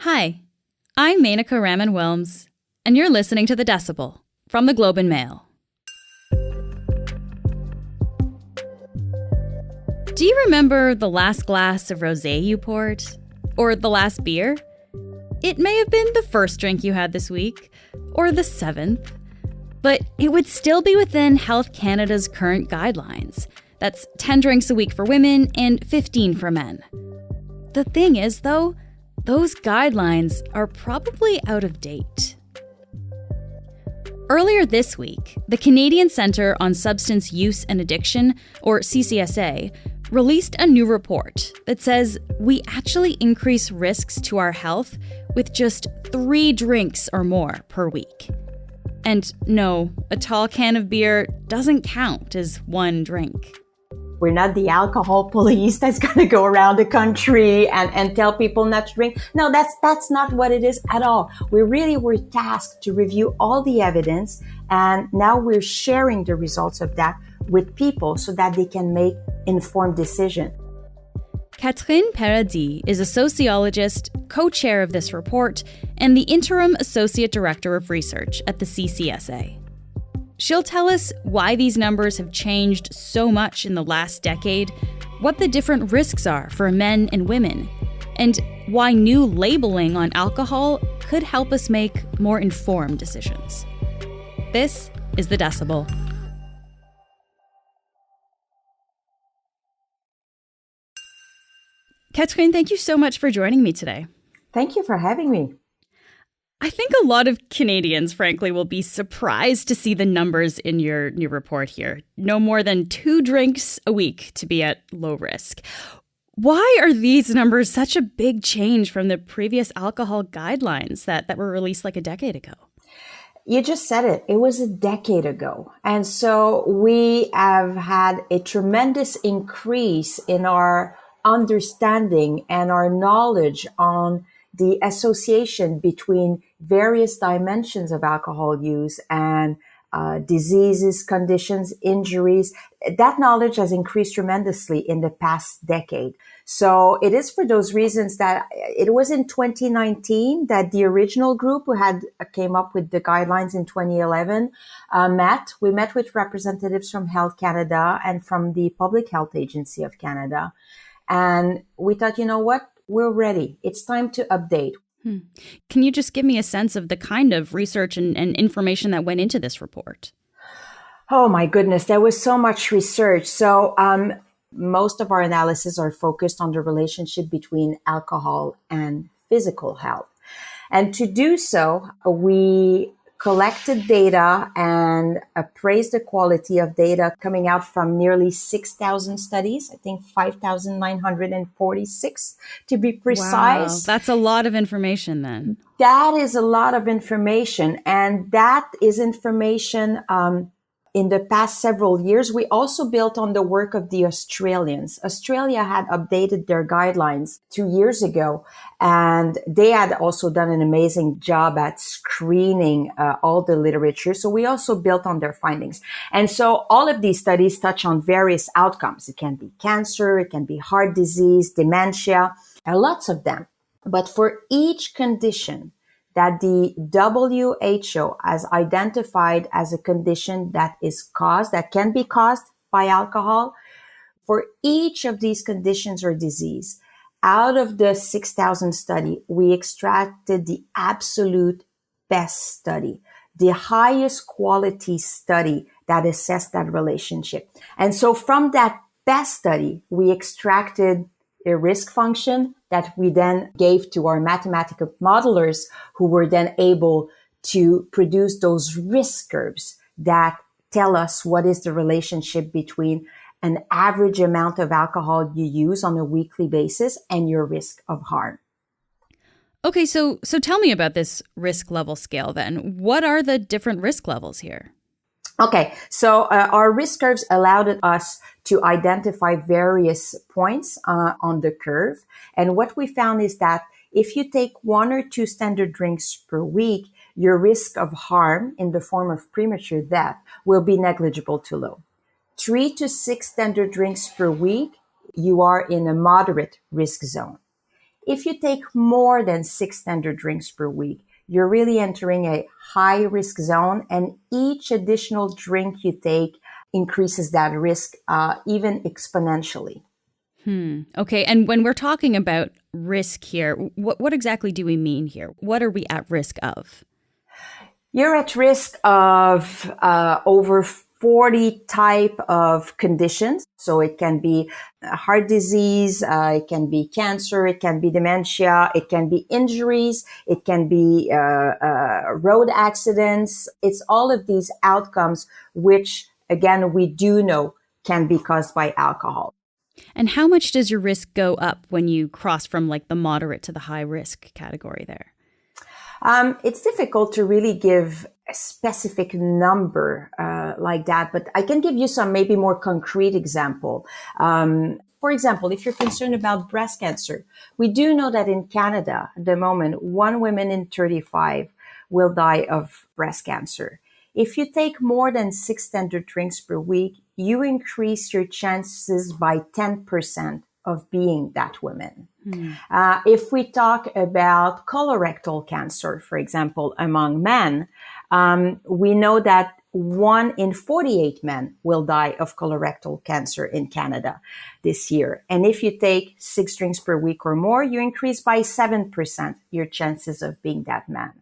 Hi, I'm Menaka Raman-Wilms, and you're listening to The Decibel from the Globe and Mail. Do you remember the last glass of rosé you poured? Or the last beer? It may have been the first drink you had this week, or the 7th, but it would still be within Health Canada's current guidelines. That's 10 drinks a week for women and 15 for men. The thing is, though, those guidelines are probably out of date. Earlier this week, the Canadian Centre on Substance Use and Addiction, or CCSA, released a new report that says we actually increase risks to our health with just 3 drinks or more per week. And no, a tall can of beer doesn't count as 1 drink. We're not the alcohol police that's going to go around the country and tell people not to drink. No, that's not what it is at all. We're tasked to review all the evidence, and now we're sharing the results of that with people so that they can make informed decisions. Catherine Peredi is a sociologist, co-chair of this report, and the interim associate director of research at the CCSA. She'll tell us why these numbers have changed so much in the last decade, what the different risks are for men and women, and why new labeling on alcohol could help us make more informed decisions. This is The Decibel. Catherine, thank you so much for joining me today. Thank you for having me. I think a lot of Canadians, frankly, will be surprised to see the numbers in your new report here. No more than 2 drinks a week to be at low risk. Why are these numbers such a big change from the previous alcohol guidelines that were released like a decade ago? You just said it. It was a decade ago. And so we have had a tremendous increase in our understanding and our knowledge on the association between various dimensions of alcohol use and diseases, conditions, injuries. That knowledge has increased tremendously in the past decade. So it is for those reasons that it was in 2019 that the original group who had came up with the guidelines in 2011 met. We met with representatives from Health Canada and from the Public Health Agency of Canada. And we thought, you know what? We're ready. It's time to update. Can you just give me a sense of the kind of research and information that went into this report? Oh, my goodness. There was so much research. So most of our analysis are focused on the relationship between alcohol and physical health. And to do so, we collected data and appraised the quality of data coming out from nearly 6,000 studies, I think 5,946 to be precise. Wow, that's a lot of information then. That is a lot of information. And that is information in the past several years. We also built on the work of the Australians. Australia had updated their guidelines 2 years ago, and they had also done an amazing job at screening all the literature. So we also built on their findings. And so all of these studies touch on various outcomes. It can be cancer, it can be heart disease, dementia, lots of them. But for each condition that the WHO has identified as a condition that can be caused by alcohol, for each of these conditions or disease, out of the 6,000 study, we extracted the absolute best study, the highest quality study that assessed that relationship. And so from that best study, we extracted a risk function that we then gave to our mathematical modelers, who were then able to produce those risk curves that tell us what is the relationship between an average amount of alcohol you use on a weekly basis and your risk of harm. Okay, so tell me about this risk level scale then. What are the different risk levels here? Okay, so our risk curves allowed us to identify various points on the curve. And what we found is that if you take 1 or 2 standard drinks per week, your risk of harm in the form of premature death will be negligible to low. 3 to 6 standard drinks per week, you are in a moderate risk zone. if you take more than 6 standard drinks per week, you're really entering a high risk zone, and each additional drink you take increases that risk even exponentially. Okay. And when we're talking about risk here, what exactly do we mean here? What are we at risk of? You're at risk of over 40 type of conditions. So it can be heart disease, it can be cancer, it can be dementia, it can be injuries, it can be road accidents. It's all of these outcomes, which again, we do know can be caused by alcohol. And how much does your risk go up when you cross from like the moderate to the high risk category there? It's difficult to really give a specific number like that, but I can give you some maybe more concrete example. For example, if you're concerned about breast cancer, we do know that in Canada, at the moment, 1 woman in 35 will die of breast cancer. If you take more than 6 standard drinks per week, you increase your chances by 10% of being that woman. If we talk about colorectal cancer, for example, among men, we know that 1 in 48 men will die of colorectal cancer in Canada this year. And if you take 6 drinks per week or more, you increase by 7% your chances of being that man.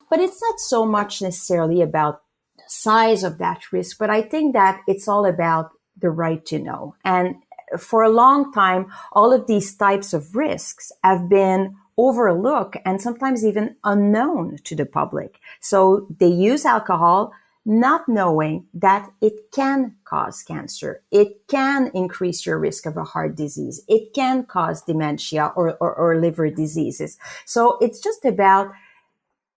But it's not so much necessarily about the size of that risk, but I think that it's all about the right to know. And for a long time, all of these types of risks have been overlooked and sometimes even unknown to the public. So they use alcohol not knowing that it can cause cancer. It can increase your risk of a heart disease. It can cause dementia or liver diseases. So it's just about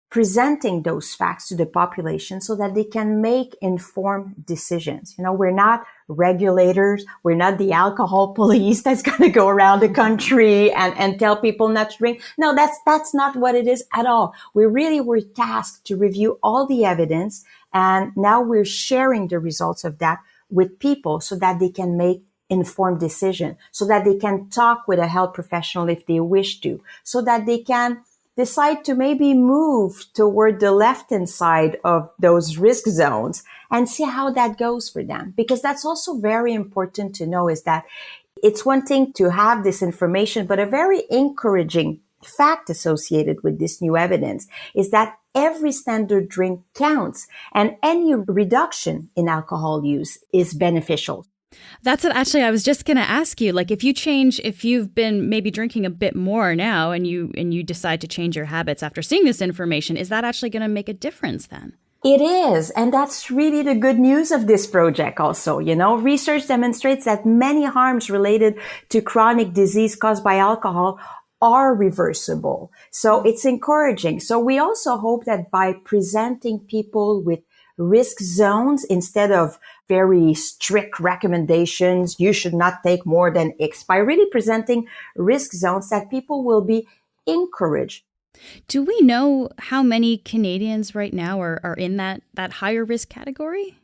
presenting those facts to the population so that they can make informed decisions. You know, we're not regulators. We're not the alcohol police that's going to go around the country and tell people not to drink. No, that's not what it is at all. We're tasked to review all the evidence, and now we're sharing the results of that with people so that they can make informed decision, so that they can talk with a health professional if they wish to, so that they can decide to maybe move toward the left-hand side of those risk zones and see how that goes for them. Because that's also very important to know, is that it's one thing to have this information, but a very encouraging fact associated with this new evidence is that every standard drink counts, and any reduction in alcohol use is beneficial. That's it. Actually, I was just going to ask you, like, if you've been maybe drinking a bit more now and you decide to change your habits after seeing this information, is that actually going to make a difference then? It is. And that's really the good news of this project also. You know, research demonstrates that many harms related to chronic disease caused by alcohol are reversible. So it's encouraging. So we also hope that by presenting people with risk zones instead of very strict recommendations, you should not take more than X, by really presenting risk zones, that people will be encouraged. Do we know how many Canadians right now are in that higher risk category?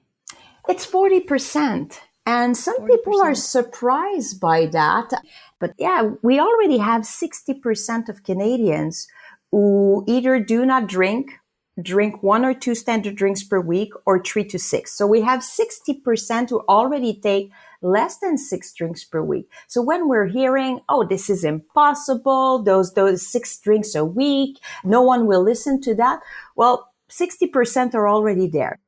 It's 40%. And some 40%. People are surprised by that. But yeah, we already have 60% of Canadians who either do not drink 1 or 2 standard drinks per week, or 3 to 6. So we have 60% who already take less than 6 drinks per week. So when we're hearing, oh, this is impossible, those 6 drinks a week, no one will listen to that. Well, 60% are already there.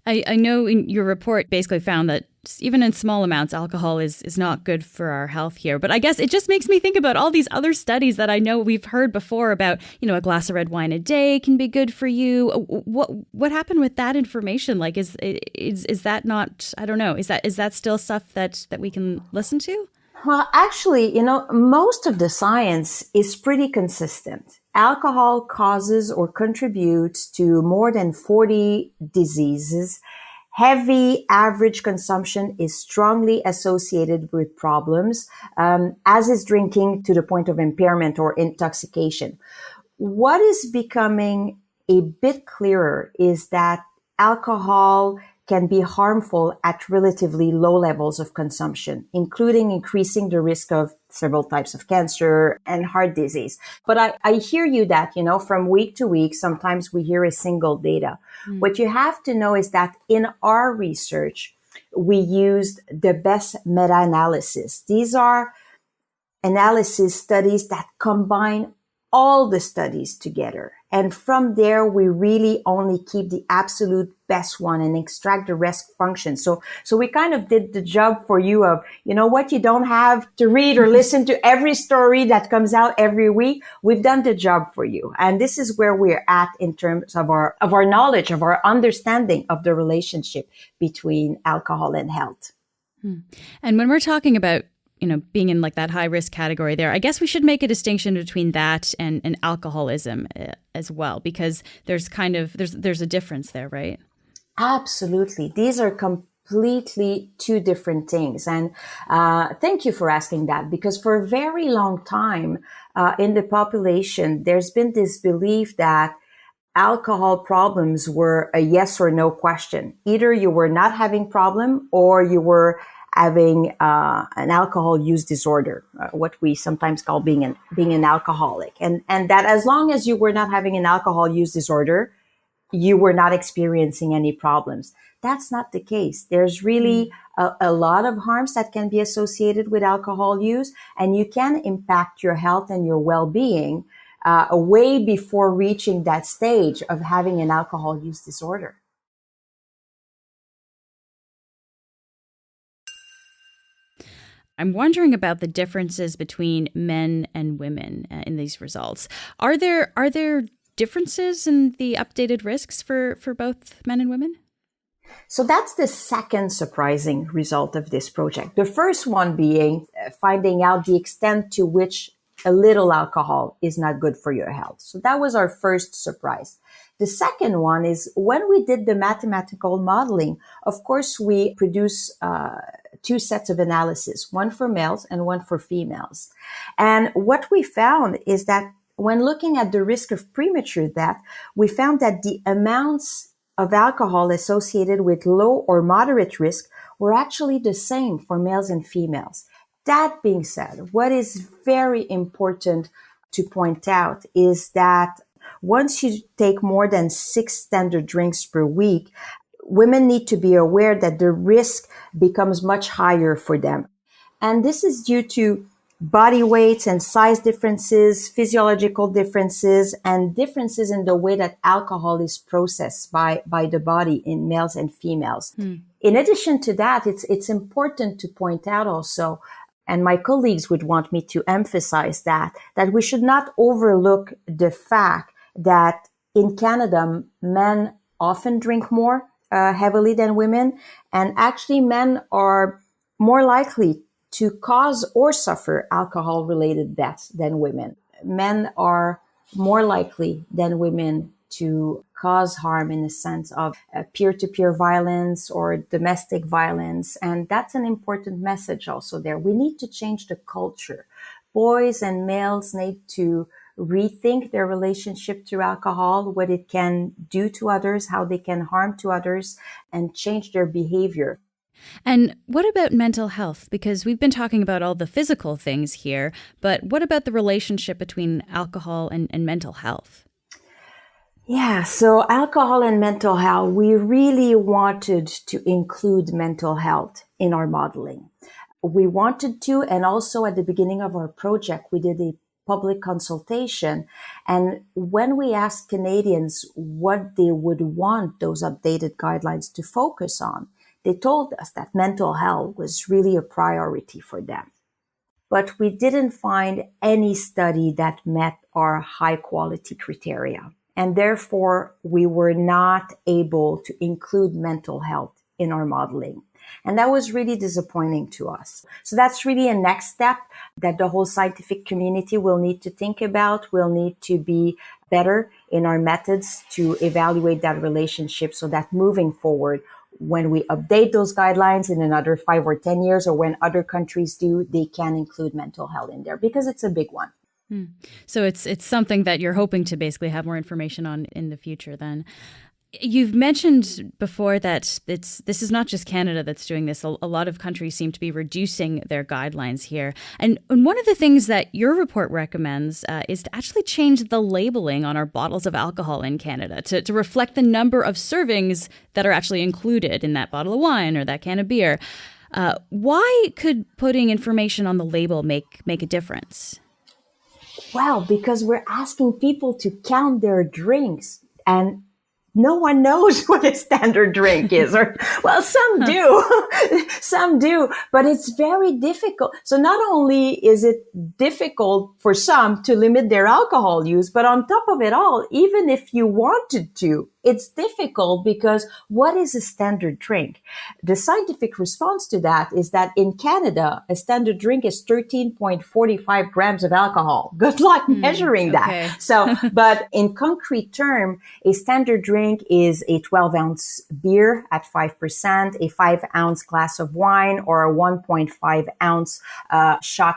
I know in your report basically found that even in small amounts, alcohol is not good for our health here. But I guess it just makes me think about all these other studies that I know we've heard before about, you know, a glass of red wine a day can be good for you. What happened with that information? Like, is that not, I don't know, is that still stuff that we can listen to? Well, actually, you know, most of the science is pretty consistent. Alcohol causes or contributes to more than 40 diseases. Heavy average consumption is strongly associated with problems, as is drinking to the point of impairment or intoxication. What is becoming a bit clearer is that alcohol can be harmful at relatively low levels of consumption, including increasing the risk of several types of cancer and heart disease. But I hear you that, from week to week, sometimes we hear a single data. What you have to know is that in our research, we used the best meta-analysis. These are analysis studies that combine all the studies together. And from there, we really only keep the absolute best one and extract the rest functions. So we kind of did the job for you of, what you don't have to read or listen to every story that comes out every week. We've done the job for you. And this is where we're at in terms of our knowledge, of our understanding of the relationship between alcohol and health. And when we're talking about being in like that high risk category there, I guess we should make a distinction between that and alcoholism as well, because there's a difference there, right? Absolutely. These are completely two different things. And thank you for asking that, because for a very long time in the population, there's been this belief that alcohol problems were a yes or no question. Either you were not having problem or you were having an alcohol use disorder, what we sometimes call being an alcoholic. And that as long as you were not having an alcohol use disorder, you were not experiencing any problems. That's not the case. There's really a lot of harms that can be associated with alcohol use, and you can impact your health and your well-being way before reaching that stage of having an alcohol use disorder. I'm wondering about the differences between men and women in these results. Are there differences in the updated risks for both men and women? So that's the second surprising result of this project. The first one being finding out the extent to which a little alcohol is not good for your health. So that was our first surprise. The second one is when we did the mathematical modeling, of course, we produce two sets of analysis, one for males and one for females. And what we found is that when looking at the risk of premature death, we found that the amounts of alcohol associated with low or moderate risk were actually the same for males and females. That being said, what is very important to point out is that once you take more than 6 standard drinks per week, women need to be aware that the risk becomes much higher for them. And this is due to body weights and size differences, physiological differences, and differences in the way that alcohol is processed by the body in males and females. In addition to that, it's important to point out also, and my colleagues would want me to emphasize that we should not overlook the fact that in Canada, men often drink more heavily than women. And actually, men are more likely to cause or suffer alcohol-related deaths than women. Men are more likely than women to cause harm in the sense of peer-to-peer violence or domestic violence. And that's an important message also there. We need to change the culture. Boys and males need to rethink their relationship to alcohol, what it can do to others, how they can harm to others, and change their behavior. And what about mental health? Because we've been talking about all the physical things here, but what about the relationship between alcohol and mental health? Yeah, so alcohol and mental health, we really wanted to include mental health in our modeling. We wanted to, and also at the beginning of our project, we did a public consultation. And when we asked Canadians what they would want those updated guidelines to focus on, they told us that mental health was really a priority for them. But we didn't find any study that met our high quality criteria. And therefore, we were not able to include mental health in our modeling. And that was really disappointing to us. So that's really a next step that the whole scientific community will need to think about. We'll need to be better in our methods to evaluate that relationship so that moving forward, when we update those guidelines in another 5 or 10 years, or when other countries do, they can include mental health in there because it's a big one. So it's something that you're hoping to basically have more information on in the future then. You've mentioned before that this is not just Canada that's doing this. A lot of countries seem to be reducing their guidelines here. And one of the things that your report recommends is to actually change the labeling on our bottles of alcohol in Canada to reflect the number of servings that are actually included in that bottle of wine or that can of beer. Why could putting information on the label make a difference? Well, because we're asking people to count their drinks, and no one knows what a standard drink is, or, well, some do, but it's very difficult. So not only is it difficult for some to limit their alcohol use, but on top of it all, even if you wanted to, it's difficult because what is a standard drink? The scientific response to that is that in Canada, a standard drink is 13.45 grams of alcohol. Good luck measuring that. Okay. So, but in concrete term, a standard drink is a 12-ounce beer at 5%, a 5-ounce glass of wine, or a 1.5-ounce shot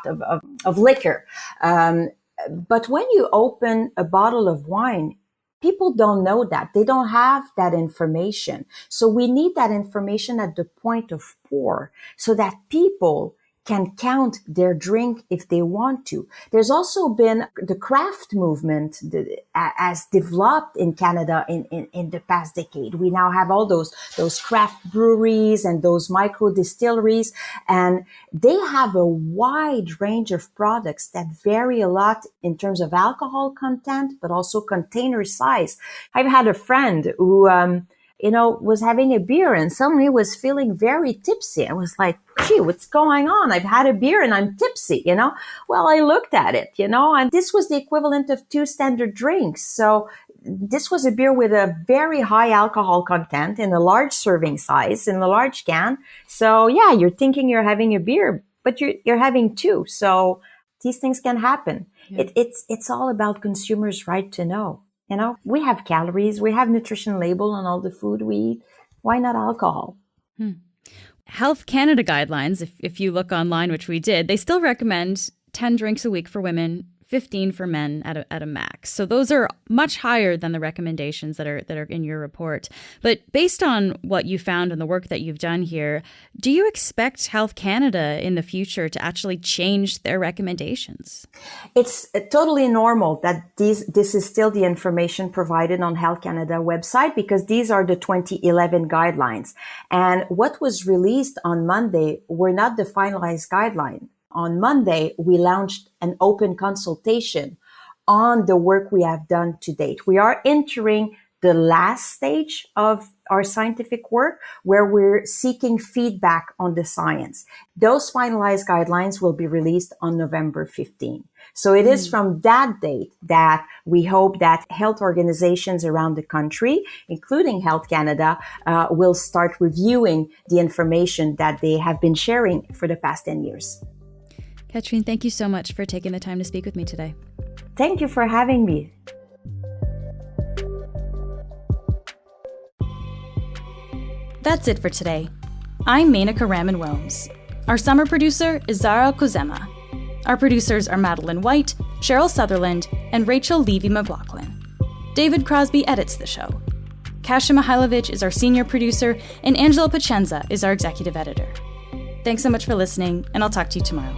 of liquor. But when you open a bottle of wine, people don't know that. They don't have that information. So we need that information at the point of pour so that people can count their drink if they want to. There's also been the craft movement that has developed in Canada in the past decade. We now have all those craft breweries and those micro distilleries, and they have a wide range of products that vary a lot in terms of alcohol content, but also container size. I've had a friend who, was having a beer and suddenly was feeling very tipsy. I was like, gee, what's going on? I've had a beer and I'm tipsy, Well, I looked at it, and this was the equivalent of 2 standard drinks. So this was a beer with a very high alcohol content in a large serving size, in a large can. So yeah, you're thinking you're having a beer, but you're having 2. So these things can happen. Yeah. It's all about consumers' right to know. We have calories, we have nutrition label on all the food we eat. Why not alcohol? Health Canada guidelines, if you look online, which we did, they still recommend 10 drinks a week for women, 15 for men at a max. So those are much higher than the recommendations that are in your report. But based on what you found and the work that you've done here, do you expect Health Canada in the future to actually change their recommendations? It's totally normal that this is still the information provided on Health Canada website, because these are the 2011 guidelines. And what was released on Monday were not the finalized guideline. On Monday, we launched an open consultation on the work we have done to date. We are entering the last stage of our scientific work, where we're seeking feedback on the science. Those finalized guidelines will be released on November 15. So it is from that date that we hope that health organizations around the country, including Health Canada, will start reviewing the information that they have been sharing for the past 10 years. Catherine, thank you so much for taking the time to speak with me today. Thank you for having me. That's it for today. I'm Menaka Raman-Wilms. Our summer producer is Zara Kozema. Our producers are Madeline White, Cheryl Sutherland, and Rachel Levy-McLaughlin. David Crosby edits the show. Kasia Mihailovich is our senior producer, and Angela Pacenza is our executive editor. Thanks so much for listening, and I'll talk to you tomorrow.